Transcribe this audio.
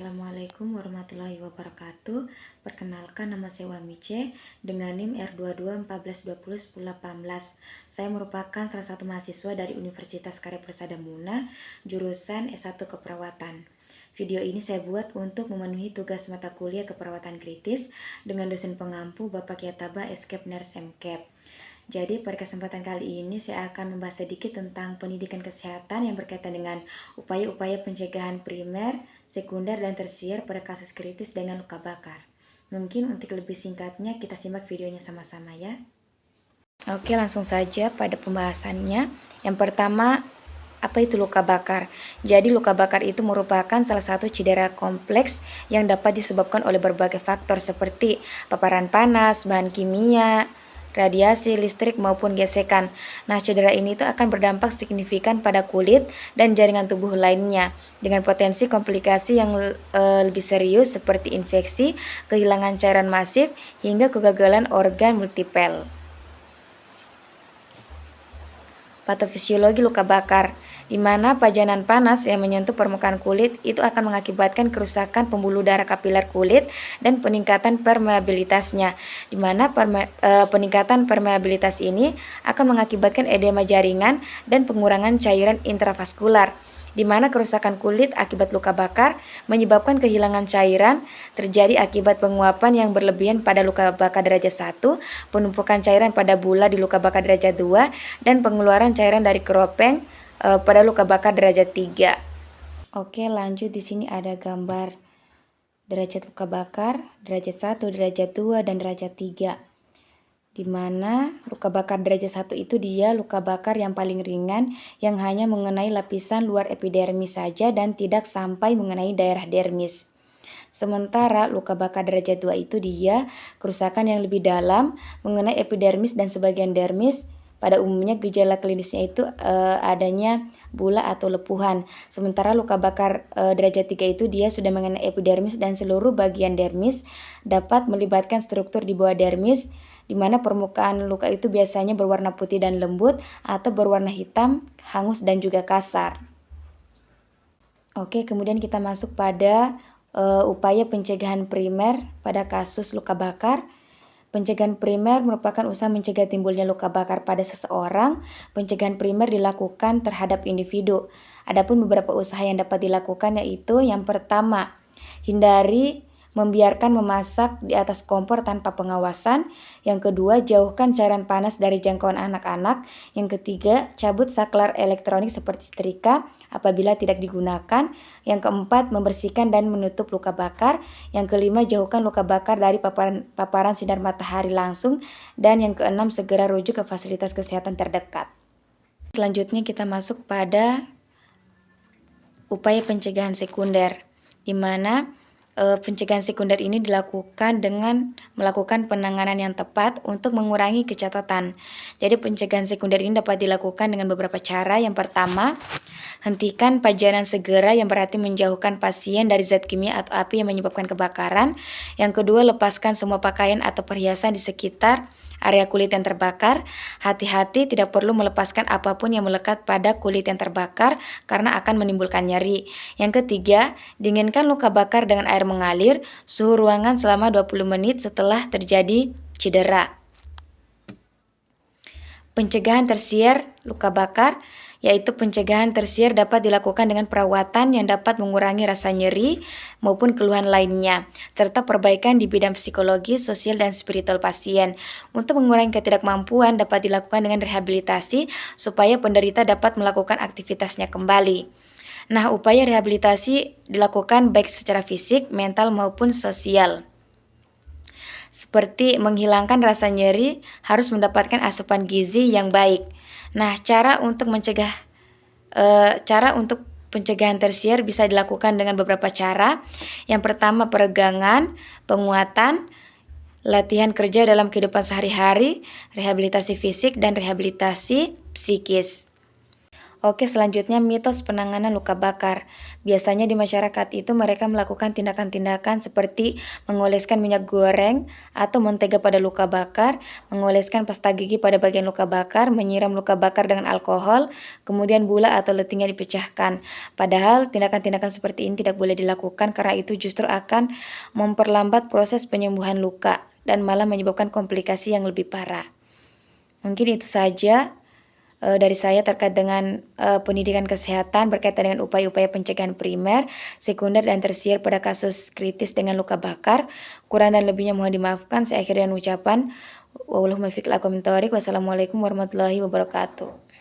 Assalamualaikum warahmatullahi wabarakatuh. Perkenalkan, nama saya Wamice dengan NIM R2214201018. Saya merupakan salah satu mahasiswa dari Universitas Karya Persada Muna, jurusan S1 Keperawatan. Video ini saya buat untuk memenuhi tugas mata kuliah keperawatan kritis dengan dosen pengampu Bapak Kiataba Escape Nurse MCAP. Jadi pada kesempatan kali ini saya akan membahas sedikit tentang pendidikan kesehatan yang berkaitan dengan upaya-upaya pencegahan primer, sekunder, dan tersier pada kasus kritis dengan luka bakar. Mungkin untuk lebih singkatnya kita simak videonya sama-sama ya. Oke, langsung saja pada pembahasannya. Yang pertama, apa itu luka bakar? Jadi luka bakar itu merupakan salah satu cedera kompleks yang dapat disebabkan oleh berbagai faktor seperti paparan panas, bahan kimia, radiasi, listrik, maupun gesekan. Nah, cedera ini itu akan berdampak signifikan pada kulit dan jaringan tubuh lainnya dengan potensi komplikasi yang lebih serius seperti infeksi, kehilangan cairan masif, hingga kegagalan organ multipel. Patofisiologi luka bakar, di mana pajanan panas yang menyentuh permukaan kulit itu akan mengakibatkan kerusakan pembuluh darah kapiler kulit dan peningkatan permeabilitasnya, di mana peningkatan permeabilitas ini akan mengakibatkan edema jaringan dan pengurangan cairan intravaskular, di mana kerusakan kulit akibat luka bakar menyebabkan kehilangan cairan terjadi akibat penguapan yang berlebihan pada luka bakar derajat 1, penumpukan cairan pada bula di luka bakar derajat 2, dan pengeluaran cairan dari keropeng pada luka bakar derajat 3. Oke, lanjut. Di sini ada gambar derajat luka bakar derajat 1, derajat 2, dan derajat 3. Di mana luka bakar derajat 1 itu dia luka bakar yang paling ringan yang hanya mengenai lapisan luar epidermis saja dan tidak sampai mengenai daerah dermis. Sementara luka bakar derajat 2 itu dia kerusakan yang lebih dalam mengenai epidermis dan sebagian dermis. Pada umumnya gejala klinisnya itu adanya bula atau lepuhan. Sementara luka bakar derajat 3 itu dia sudah mengenai epidermis dan seluruh bagian dermis, dapat melibatkan struktur di bawah dermis, di mana permukaan luka itu biasanya berwarna putih dan lembut atau berwarna hitam, hangus, dan juga kasar. Oke, kemudian kita masuk pada upaya pencegahan primer pada kasus luka bakar. Pencegahan primer merupakan usaha mencegah timbulnya luka bakar pada seseorang. Pencegahan primer dilakukan terhadap individu. Adapun beberapa usaha yang dapat dilakukan yaitu yang pertama, hindari membiarkan memasak di atas kompor tanpa pengawasan. Yang kedua, jauhkan cairan panas dari jangkauan anak-anak. Yang ketiga, cabut saklar elektronik seperti setrika apabila tidak digunakan. Yang keempat, membersihkan dan menutup luka bakar. Yang kelima, jauhkan luka bakar dari paparan sinar matahari langsung. Dan yang keenam, segera rujuk ke fasilitas kesehatan terdekat. Selanjutnya kita masuk pada upaya pencegahan sekunder, di mana pencegahan sekunder ini dilakukan dengan melakukan penanganan yang tepat untuk mengurangi kecacatan. Jadi pencegahan sekunder ini dapat dilakukan dengan beberapa cara. Yang pertama, hentikan pajanan segera, yang berarti menjauhkan pasien dari zat kimia atau api yang menyebabkan kebakaran. Yang kedua, lepaskan semua pakaian atau perhiasan di sekitar area kulit yang terbakar. Hati-hati, tidak perlu melepaskan apapun yang melekat pada kulit yang terbakar karena akan menimbulkan nyeri. Yang ketiga, dinginkan luka bakar dengan air mengalir, suhu ruangan selama 20 menit setelah terjadi cedera. Pencegahan tersier luka bakar, yaitu pencegahan tersier dapat dilakukan dengan perawatan yang dapat mengurangi rasa nyeri maupun keluhan lainnya, serta perbaikan di bidang psikologi, sosial, dan spiritual pasien. Untuk mengurangi ketidakmampuan dapat dilakukan dengan rehabilitasi supaya penderita dapat melakukan aktivitasnya kembali. Nah, upaya rehabilitasi dilakukan baik secara fisik, mental, maupun sosial. Seperti menghilangkan rasa nyeri, harus mendapatkan asupan gizi yang baik. Nah, cara untuk pencegahan tersier bisa dilakukan dengan beberapa cara. Yang pertama, peregangan, penguatan, latihan kerja dalam kehidupan sehari-hari, rehabilitasi fisik, dan rehabilitasi psikis. Oke, selanjutnya mitos penanganan luka bakar. Biasanya di masyarakat itu mereka melakukan tindakan-tindakan seperti mengoleskan minyak goreng atau mentega pada luka bakar, mengoleskan pasta gigi pada bagian luka bakar, menyiram luka bakar dengan alkohol, kemudian bula atau letingnya dipecahkan. Padahal tindakan-tindakan seperti ini tidak boleh dilakukan karena itu justru akan memperlambat proses penyembuhan luka dan malah menyebabkan komplikasi yang lebih parah. Mungkin itu saja dari saya terkait dengan pendidikan kesehatan berkaitan dengan upaya-upaya pencegahan primer, sekunder, dan tersier pada kasus kritis dengan luka bakar. Kurang dan lebihnya mohon dimaafkan. Saya akhiri dengan ucapan wassalamualaikum warahmatullahi wabarakatuh.